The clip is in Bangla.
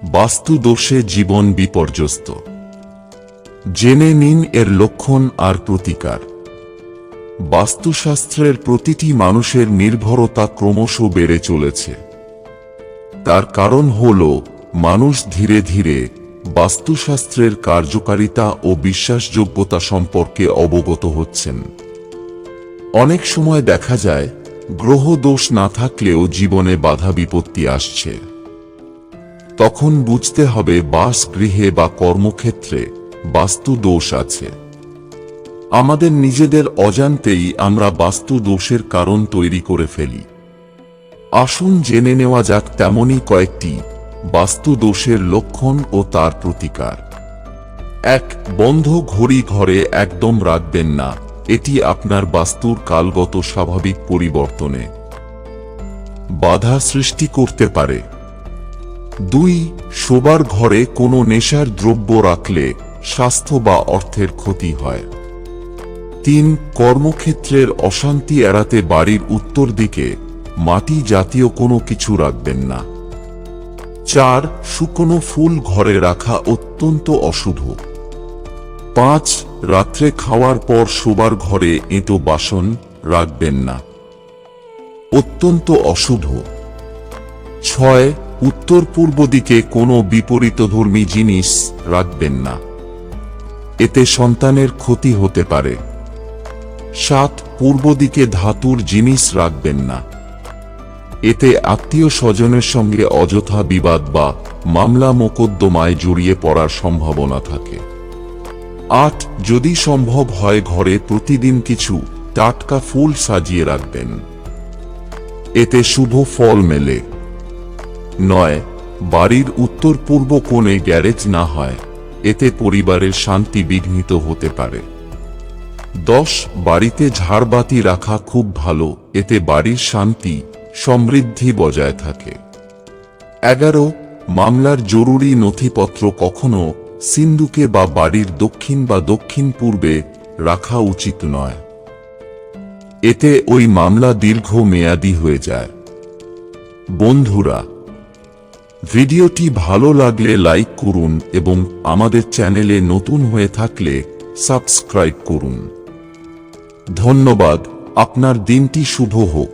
বাস্তু দোষে জীবন বিপর্যস্ত। জেনে নিন এর লক্ষণ আর প্রতিকার। বাস্তুশাস্ত্রের প্রতিটি মানুষের নির্ভরতা ক্রমশ বেড়ে চলেছে। তার কারণ হল মানুষ ধীরে ধীরে বাস্তুশাস্ত্রের কার্যকারিতা ও বিশ্বাসযোগ্যতা সম্পর্কে অবগত হচ্ছেন। অনেক সময় দেখা যায় গ্রহ দোষ না থাকলেও জীবনে বাধা বিপত্তি আসছে। তখন বুঝতে হবে বাসগৃহে বা কর্মক্ষেত্রে বাস্তু দোষ আছে। আমাদের নিজেদের অজান্তেই আমরা বাস্তু দোষের কারণ তৈরি করে ফেলি। আসুন জেনে নেওয়া যাক তেমনই কয়েকটি বাস্তু দোষের লক্ষণ ও তার প্রতিকার। ১. বন্ধ ঘড়ি ঘরে একদম রাখবেন না, এটি আপনার বাস্তুর কালগত স্বাভাবিক পরিবর্তনে বাধা সৃষ্টি করতে পারে। ২. শোবার ঘরে কোনো নেশার দ্রব্য রাখলে স্বাস্থ্য বা অর্থের ক্ষতি হয়। ৩. কর্মক্ষেত্রের অশান্তি এড়াতে বাড়ির উত্তর দিকে মাটি জাতীয় কোনো কিছু রাখবেন না। ৪. শুকনো ফুল ঘরে রাখা অত্যন্ত অশুভ। ৫. রাত্রে খাওয়ার পর শোবার ঘরে এঁটো বাসন রাখবেন না, অত্যন্ত অশুভ। ৬. উত্তর পূর্ব দিকে কোনো বিপরীতধর্মী জিনিস রাখবেন না, এতে সন্তানের ক্ষতি হতে পারে। ৭. পূর্ব দিকে ধাতুর জিনিস রাখবেন না, এতে আত্মীয় স্বজনের সঙ্গে অযথা বিবাদ বা মামলা মোকদ্দমায় জড়িয়ে পড়ার সম্ভাবনা থাকে। ৮. যদি সম্ভব হয় ঘরে প্রতিদিন কিছু টাটকা ফুল সাজিয়ে রাখবেন, এতে শুভ ফল মেলে। ৯. বাড়ির উত্তর পূর্ব কোণে গ্যারেজ না হয়, এতে পরিবারের শান্তি বিঘ্নিত হতে পারে। ১০. বাড়িতে ঝাড়বাতি রাখা খুব ভালো, এতে বাড়ির শান্তি সমৃদ্ধি বজায় থাকে। ১১. মামলার জরুরি নথিপত্র কখনো সিন্দুকে বা বাড়ির দক্ষিণ বা দক্ষিণ পূর্বে রাখা উচিত নয়, এতে ওই মামলা দীর্ঘ মেয়াদী হয়ে যায়। বন্ধুরা, ভিডিওটি ভালো লাগলে লাইক করুন এবং আমাদের চ্যানেলে নতুন হয়ে থাকলে সাবস্ক্রাইব করুন। ধন্যবাদ। আপনার দিনটি শুভ হোক।